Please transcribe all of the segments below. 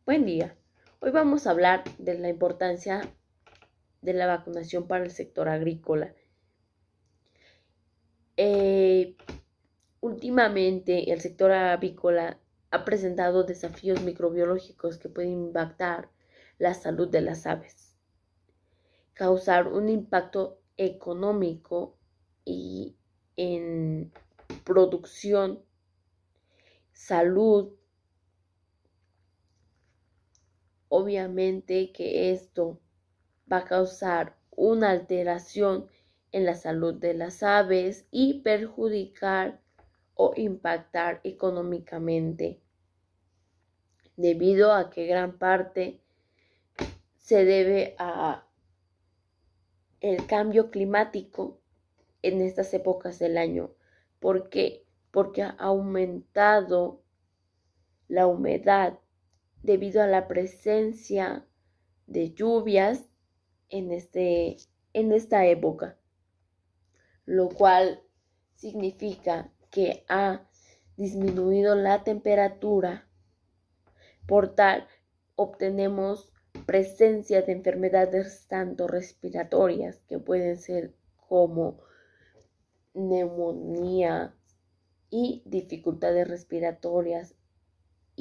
Buen día. Hoy vamos a hablar de la importancia de la vacunación para el sector agrícola. Últimamente el sector avícola ha presentado desafíos microbiológicos que pueden impactar la salud de las aves, causar un impacto económico y en producción, salud. Obviamente que esto va a causar una alteración en la salud de las aves y perjudicar o impactar económicamente, debido a que gran parte se debe a el cambio climático en estas épocas del año. ¿Por qué? Porque ha aumentado la humedad debido a la presencia de lluvias en esta época, lo cual significa que ha disminuido la temperatura. Por tal, obtenemos presencia de enfermedades tanto respiratorias, que pueden ser como neumonía y dificultades respiratorias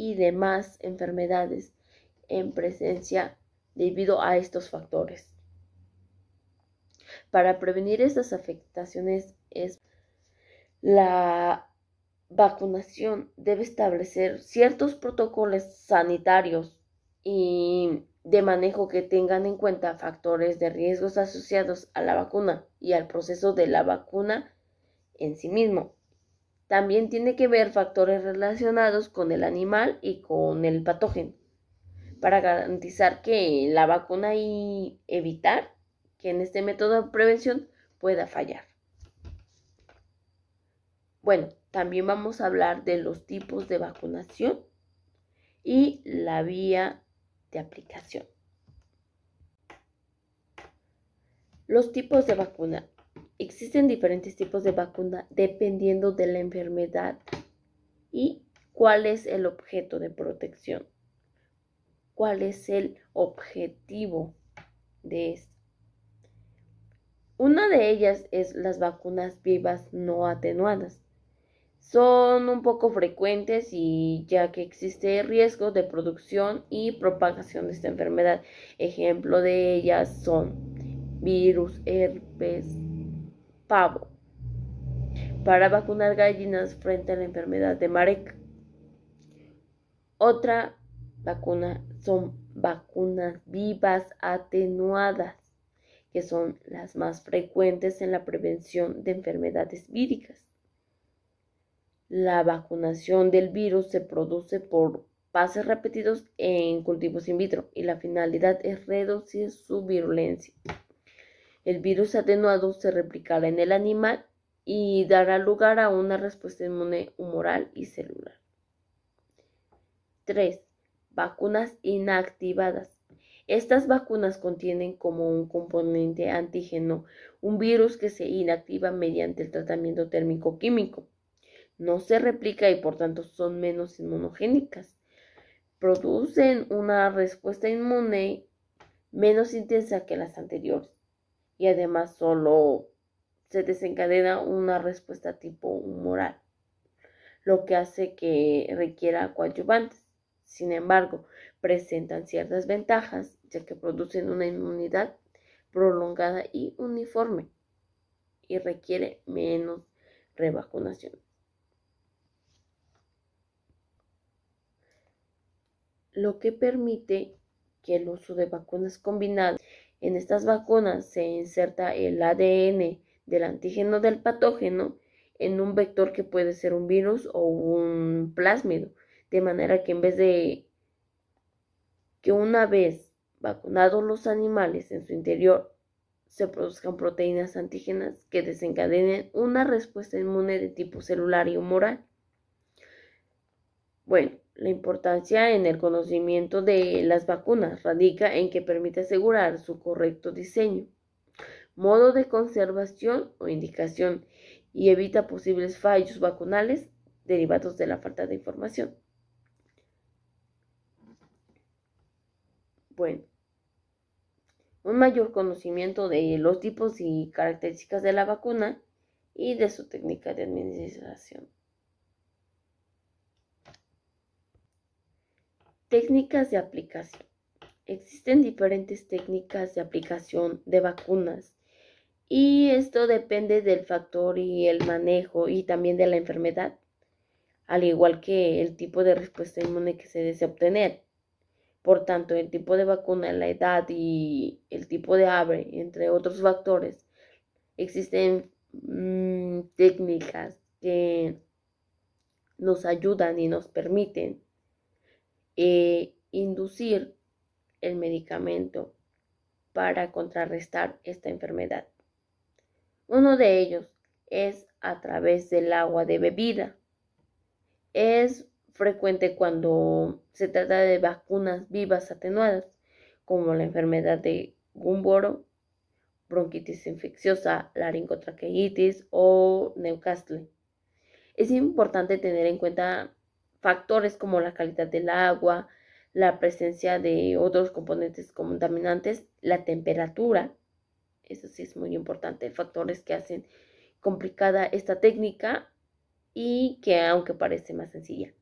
y demás enfermedades en presencia debido a estos factores. Para prevenir estas afectaciones, la vacunación debe establecer ciertos protocolos sanitarios y de manejo que tengan en cuenta factores de riesgos asociados a la vacuna y al proceso de la vacuna en sí mismo. También tiene que ver factores relacionados con el animal y con el patógeno, para garantizar que la vacuna y evitar que en este método de prevención pueda fallar. Bueno, también vamos a hablar de los tipos de vacunación y la vía de aplicación. Los tipos de vacuna. Existen diferentes tipos de vacuna dependiendo de la enfermedad y cuál es el objeto de protección. ¿Cuál es el objetivo de esto? Una de ellas es las vacunas vivas no atenuadas. Son un poco frecuentes y ya que existe riesgo de producción y propagación de esta enfermedad. Ejemplo de ellas son virus, herpes, pavo. Para vacunar gallinas frente a la enfermedad de Marek. Otra vacuna son vacunas vivas atenuadas, que son las más frecuentes en la prevención de enfermedades víricas. La vacunación del virus se produce por pases repetidos en cultivos in vitro y la finalidad es reducir su virulencia. El virus atenuado se replicará en el animal y dará lugar a una respuesta inmune humoral y celular. 3. Vacunas inactivadas. Estas vacunas contienen como un componente antígeno un virus que se inactiva mediante el tratamiento térmico-químico. No se replica y por tanto son menos inmunogénicas. Producen una respuesta inmune menos intensa que las anteriores y además solo se desencadena una respuesta tipo humoral, lo que hace que requiera coadyuvantes. Sin embargo, presentan ciertas ventajas, ya que producen una inmunidad prolongada y uniforme y requiere menos revacunación. Lo que permite que el uso de vacunas combinadas. En estas vacunas se inserta el ADN del antígeno del patógeno en un vector que puede ser un virus o un plásmido, de manera que en vez de que una vez vacunados los animales en su interior se produzcan proteínas antígenas que desencadenen una respuesta inmune de tipo celular y humoral. Bueno, la importancia en el conocimiento de las vacunas radica en que permite asegurar su correcto diseño, modo de conservación o indicación y evita posibles fallos vacunales derivados de la falta de información. Bueno, un mayor conocimiento de los tipos y características de la vacuna y de su técnica de administración. Técnicas de aplicación. Existen diferentes técnicas de aplicación de vacunas y esto depende del factor y el manejo y también de la enfermedad, al igual que el tipo de respuesta inmune que se desea obtener. Por tanto, el tipo de vacuna, la edad y el tipo de ave, entre otros factores, existen técnicas que nos ayudan y nos permiten inducir el medicamento para contrarrestar esta enfermedad. Uno de ellos es a través del agua de bebida. Es frecuente cuando se trata de vacunas vivas atenuadas, como la enfermedad de Gumboro, bronquitis infecciosa, laringotraqueitis o Newcastle. Es importante tener en cuenta factores como la calidad del agua, la presencia de otros componentes contaminantes, la temperatura. Eso sí es muy importante, factores que hacen complicada esta técnica y que aunque parece más sencilla.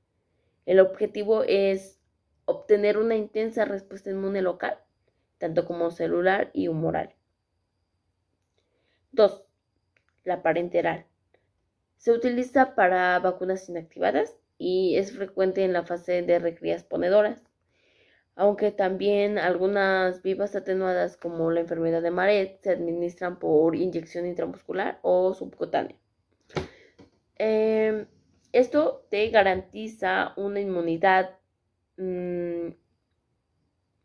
El objetivo es obtener una intensa respuesta inmune local, tanto como celular y humoral. 2. La parenteral. Se utiliza para vacunas inactivadas y es frecuente en la fase de recrías ponedoras, aunque también algunas vivas atenuadas como la enfermedad de Maret se administran por inyección intramuscular o subcutánea. Esto te garantiza una inmunidad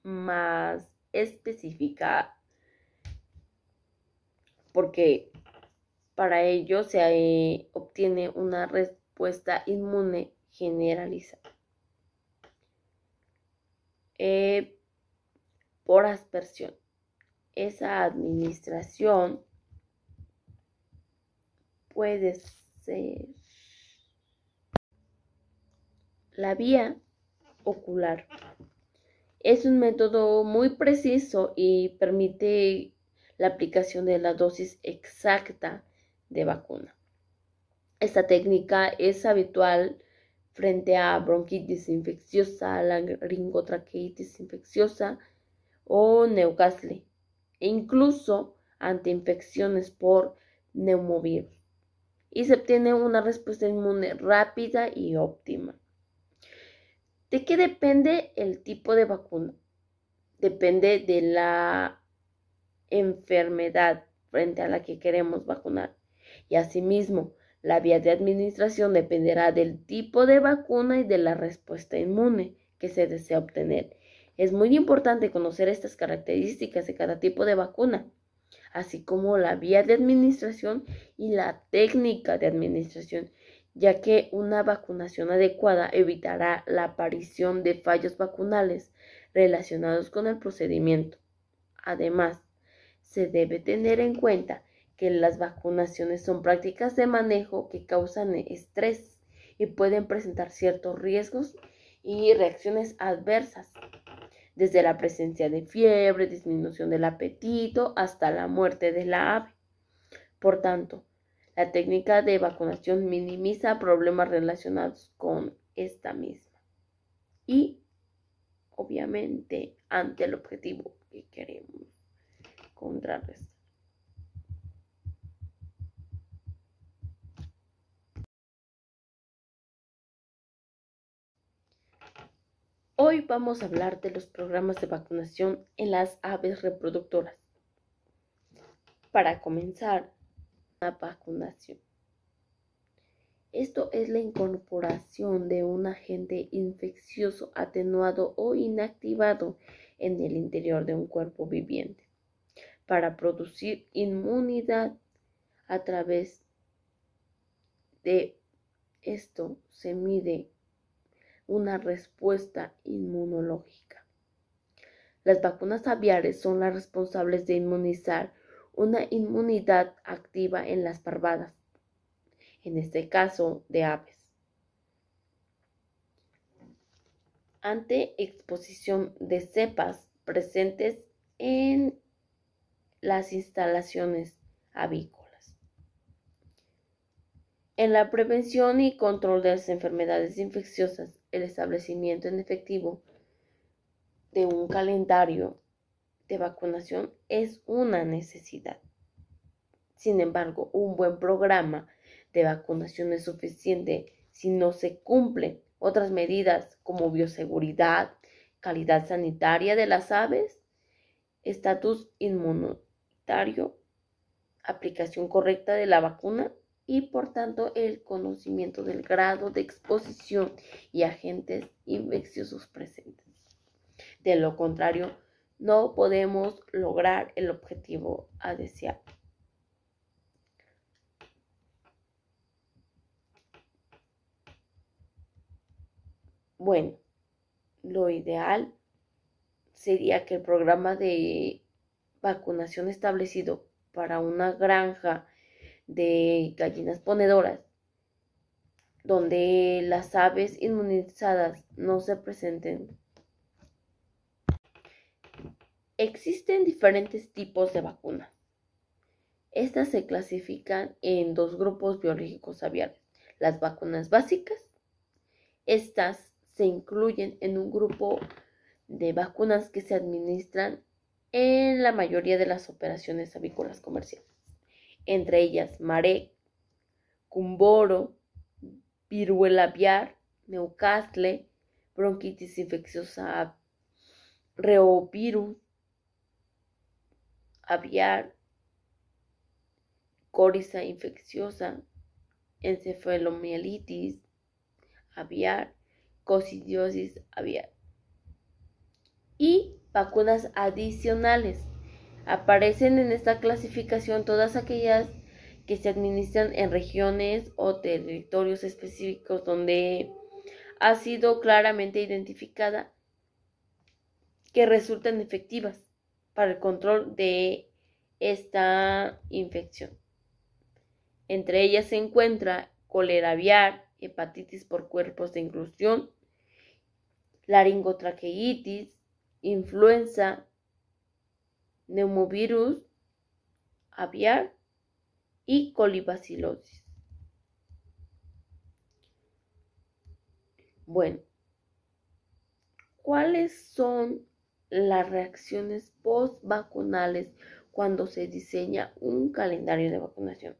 más específica porque para ello se obtiene una respuesta inmune generalizada. Por aspersión. Esa administración puede ser la vía ocular. Es un método muy preciso y permite la aplicación de la dosis exacta de vacuna. Esta técnica es habitual frente a bronquitis infecciosa, laringotraqueitis infecciosa o Newcastle, e incluso ante infecciones por neumovirus. Y se obtiene una respuesta inmune rápida y óptima. ¿De qué depende el tipo de vacuna? Depende de la enfermedad frente a la que queremos vacunar. Y asimismo, la vía de administración dependerá del tipo de vacuna y de la respuesta inmune que se desea obtener. Es muy importante conocer estas características de cada tipo de vacuna, así como la vía de administración y la técnica de administración, ya que una vacunación adecuada evitará la aparición de fallos vacunales relacionados con el procedimiento. Además, se debe tener en cuenta que las vacunaciones son prácticas de manejo que causan estrés y pueden presentar ciertos riesgos y reacciones adversas, desde la presencia de fiebre, disminución del apetito, hasta la muerte de la ave. Por tanto, la técnica de vacunación minimiza problemas relacionados con esta misma y, obviamente, ante el objetivo que queremos contrarrestar. Hoy vamos a hablar de los programas de vacunación en las aves reproductoras. Para comenzar, la vacunación. Esto es la incorporación de un agente infeccioso atenuado o inactivado en el interior de un cuerpo viviente para producir inmunidad. A través de esto se mide una respuesta inmunológica. Las vacunas aviares son las responsables de inmunizar una inmunidad activa en las parvadas, en este caso de aves, ante exposición de cepas presentes en las instalaciones avícolas. En la prevención y control de las enfermedades infecciosas, el establecimiento en efectivo de un calendario de vacunación es una necesidad. Sin embargo, un buen programa de vacunación es suficiente si no se cumplen otras medidas como bioseguridad, calidad sanitaria de las aves, estatus inmunitario, aplicación correcta de la vacuna y, por tanto, el conocimiento del grado de exposición y agentes infecciosos presentes. De lo contrario, no podemos lograr el objetivo a desear. Bueno, lo ideal sería que el programa de vacunación establecido para una granja de gallinas ponedoras, donde las aves inmunizadas no se presenten. Existen diferentes tipos de vacunas. Estas se clasifican en dos grupos biológicos aviares. Las vacunas básicas. Estas se incluyen en un grupo de vacunas que se administran en la mayoría de las operaciones avícolas comerciales, entre ellas Marek, Cumboro, viruela aviar, Newcastle, bronquitis infecciosa, reovirus aviar, coriza infecciosa, encefalomielitis aviar, coccidiosis aviar. Y vacunas adicionales. Aparecen en esta clasificación todas aquellas que se administran en regiones o territorios específicos donde ha sido claramente identificada que resultan efectivas para el control de esta infección. Entre ellas se encuentra cólera aviar, hepatitis por cuerpos de inclusión, laringotraqueitis, influenza, neumovirus aviar y colibacilosis. Bueno, ¿cuáles son las reacciones post-vacunales cuando se diseña un calendario de vacunación?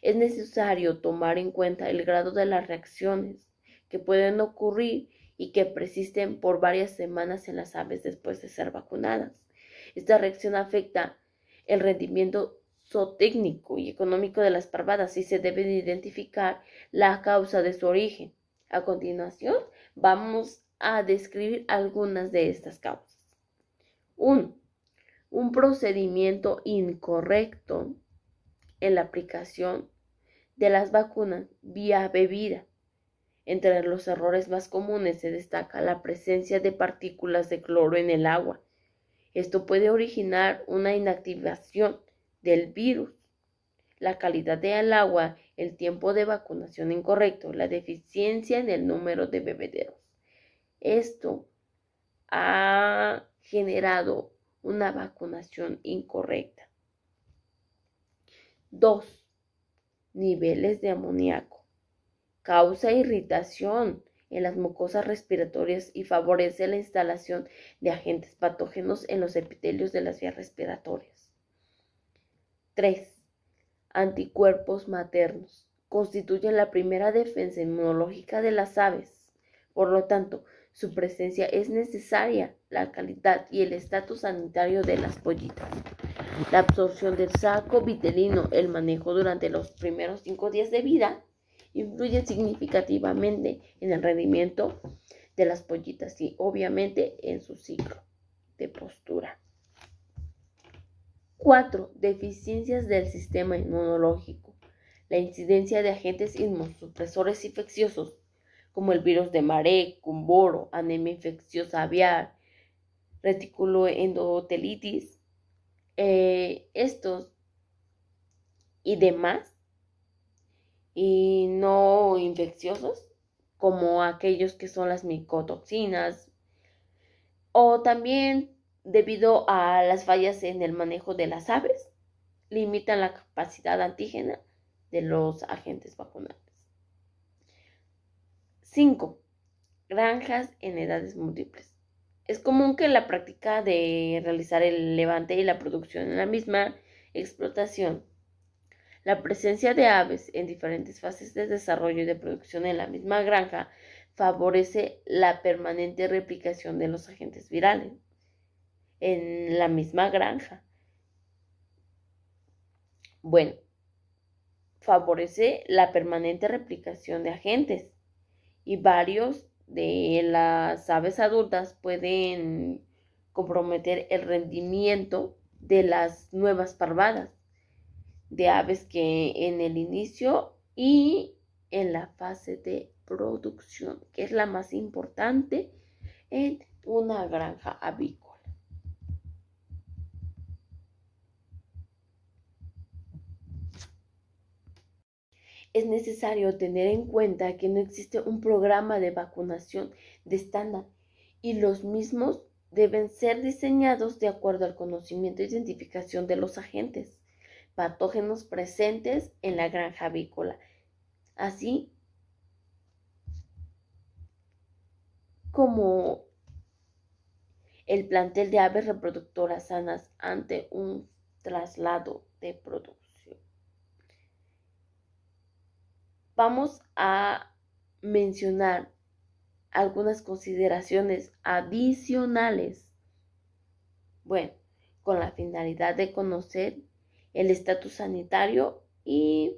Es necesario tomar en cuenta el grado de las reacciones que pueden ocurrir y que persisten por varias semanas en las aves después de ser vacunadas. Esta reacción afecta el rendimiento zootécnico y económico de las parvadas y se debe identificar la causa de su origen. A continuación, vamos a describir algunas de estas causas. 1. Un procedimiento incorrecto en la aplicación de las vacunas vía bebida. Entre los errores más comunes se destaca la presencia de partículas de cloro en el agua. Esto puede originar una inactivación del virus. La calidad del agua, el tiempo de vacunación incorrecto, la deficiencia en el número de bebederos. Esto ha generado una vacunación incorrecta. 2. Niveles de amoníaco. Causa irritación en las mucosas respiratorias y favorece la instalación de agentes patógenos en los epitelios de las vías respiratorias. 3. Anticuerpos maternos. Constituyen la primera defensa inmunológica de las aves. Por lo tanto, su presencia es necesaria, la calidad y el estatus sanitario de las pollitas. La absorción del saco vitelino, el manejo durante los primeros 5 días de vida, influye significativamente en el rendimiento de las pollitas y obviamente en su ciclo de postura. 4. Deficiencias del sistema inmunológico. La incidencia de agentes inmunosupresores infecciosos como el virus de Marek, Cumboro, anemia infecciosa aviar, reticuloendotelitis, estos y demás, y no infecciosos, como aquellos que son las micotoxinas, o también debido a las fallas en el manejo de las aves, limitan la capacidad antígena de los agentes vacunales. 5. Granjas en edades múltiples. Es común que la práctica de realizar el levante y la producción en la misma explotación, la presencia de aves en diferentes fases de desarrollo y de producción en la misma granja, favorece la permanente replicación de los agentes virales en la misma granja. Bueno, favorece la permanente replicación de agentes y varios de las aves adultas pueden comprometer el rendimiento de las nuevas parvadas de aves que en el inicio y en la fase de producción, que es la más importante en una granja avícola. Es necesario tener en cuenta que no existe un programa de vacunación de estándar y los mismos deben ser diseñados de acuerdo al conocimiento e identificación de los agentes patógenos presentes en la granja avícola, así como el plantel de aves reproductoras sanas ante un traslado de producción. Vamos a mencionar algunas consideraciones adicionales. Bueno, con la finalidad de conocer el estatus sanitario y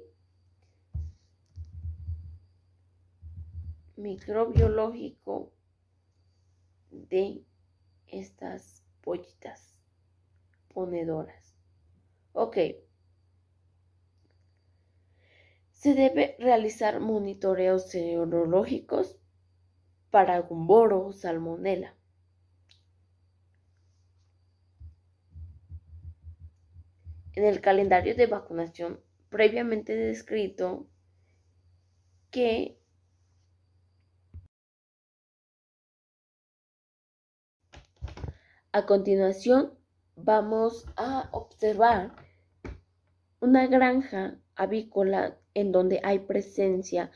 microbiológico de estas pollitas ponedoras. Ok. Se debe realizar monitoreos serológicos para gumboro o salmonela. En el calendario de vacunación previamente descrito que a continuación vamos a observar una granja avícola en donde hay presencia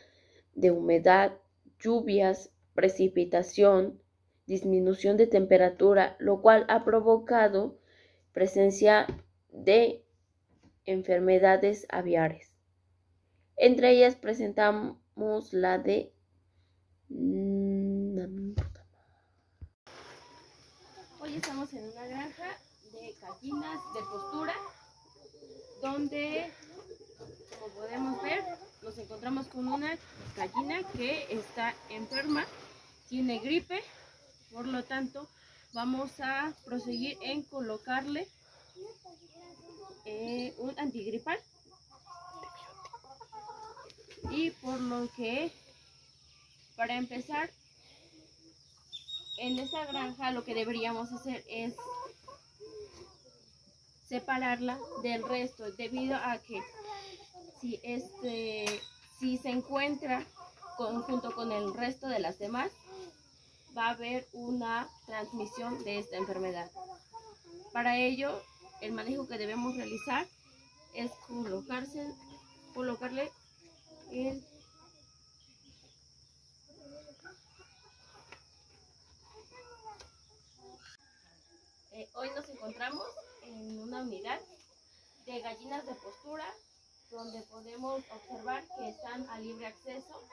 de humedad, lluvias, precipitación, disminución de temperatura, lo cual ha provocado presencia de enfermedades aviares. Entre ellas presentamos la de Hoy estamos en una granja de gallinas de postura, donde, como podemos ver, nos encontramos con una gallina que está enferma, tiene gripe, por lo tanto vamos a proseguir en colocarle un antigripal, y por lo que, para empezar, en esta granja lo que deberíamos hacer es separarla del resto, debido a que si se encuentra junto con el resto de las demás, va a haber una transmisión de esta enfermedad. Para ello, el manejo que debemos realizar es colocarle el hoy nos encontramos en una unidad de gallinas de postura, donde podemos observar que están a libre acceso,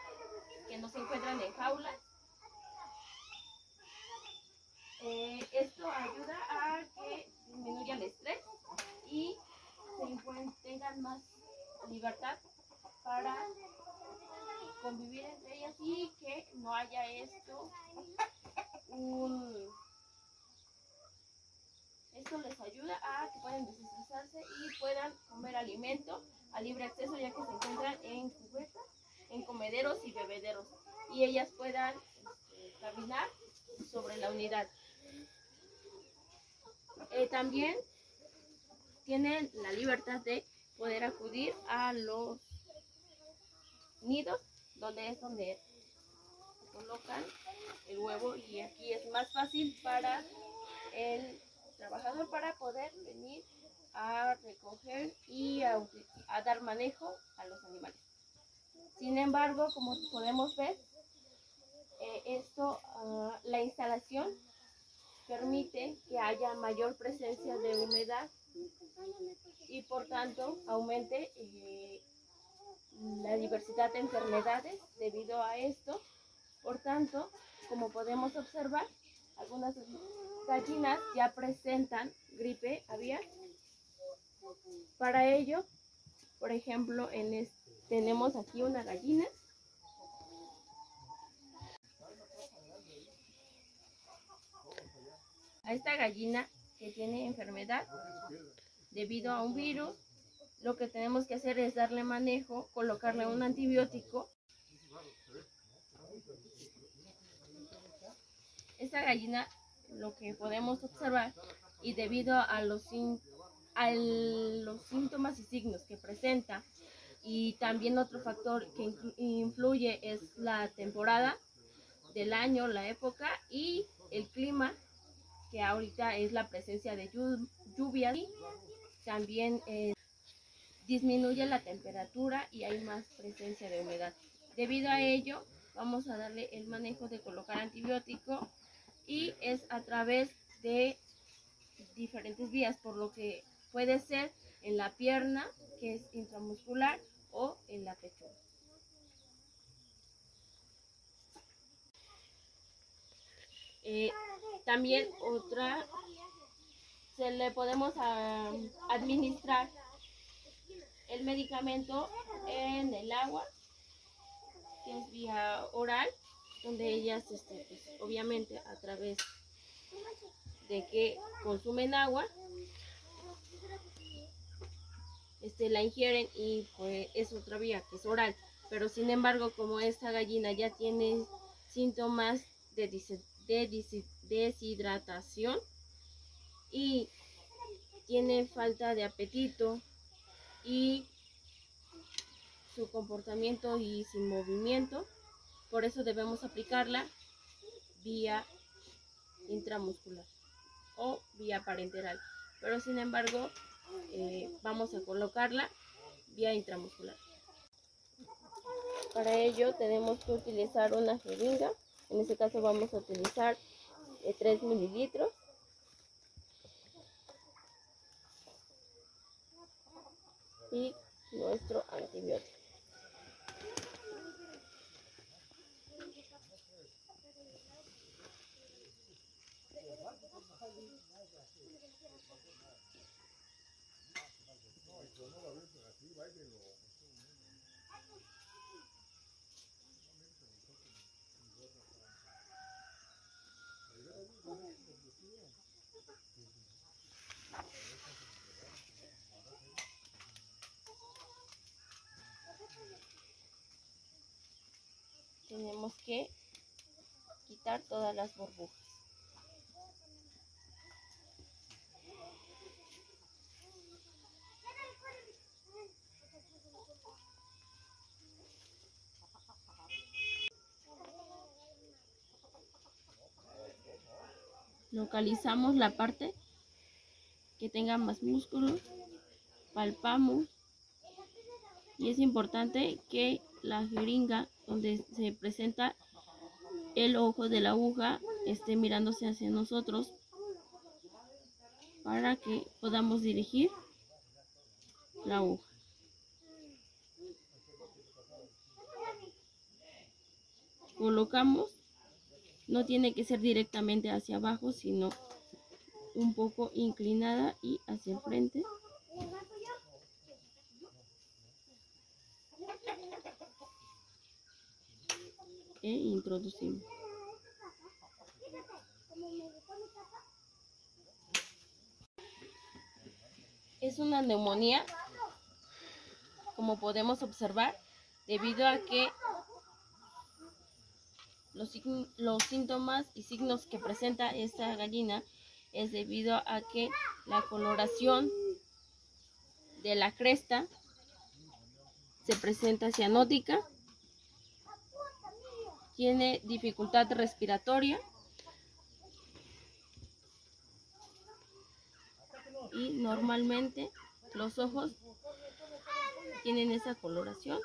que no se encuentran en jaulas. Esto ayuda a que disminuya el estrés y tengan más libertad para convivir entre ellas, y que no haya esto esto les ayuda a que puedan desestresarse y puedan comer alimento a libre acceso, ya que se encuentran en cubetas, en comederos y bebederos, y ellas puedan caminar sobre la unidad. También tienen la libertad de poder acudir a los nidos, donde es donde colocan el huevo, y aquí es más fácil para el trabajador para poder venir a recoger y a dar manejo a los animales. Sin embargo, como podemos ver, la instalación permite que haya mayor presencia de humedad y por tanto aumente la diversidad de enfermedades debido a esto. Por tanto, como podemos observar, algunas gallinas ya presentan gripe aviar. Para ello, por ejemplo, tenemos aquí una gallina. A esta gallina que tiene enfermedad debido a un virus, lo que tenemos que hacer es darle manejo, colocarle un antibiótico. Esta gallina, lo que podemos observar, y debido a los síntomas y signos que presenta, y también otro factor que influye es la temporada del año, la época y el clima, que ahorita es la presencia de lluvias, y también disminuye la temperatura y hay más presencia de humedad. Debido a ello, vamos a darle el manejo de colocar antibiótico, y es a través de diferentes vías, por lo que puede ser en la pierna, que es intramuscular, o en la pechuga. También se le podemos administrar el medicamento en el agua, que es vía oral, donde ellas pues, obviamente a través de que consumen agua, la ingieren, y pues es otra vía que es oral. Pero sin embargo, como esta gallina ya tiene síntomas de deshidratación y tiene falta de apetito y su comportamiento y sin movimiento, por eso debemos aplicarla vía intramuscular o vía parenteral, pero sin embargo vamos a colocarla vía intramuscular. Para ello tenemos que utilizar una jeringa. En este caso vamos a utilizar 3 mililitros y nuestro antibiótico. Tenemos que quitar todas las burbujas. Localizamos la parte que tenga más músculo, palpamos, y es importante que la jeringa donde se presenta el ojo de la aguja esté mirándose hacia nosotros para que podamos dirigir la aguja. Colocamos, no tiene que ser directamente hacia abajo, sino un poco inclinada y hacia el frente. E introducimos. Es una neumonía, como podemos observar, debido a que los síntomas y signos que presenta esta gallina es debido a que la coloración de la cresta se presenta cianótica, tiene dificultad respiratoria, y normalmente los ojos tienen esa coloración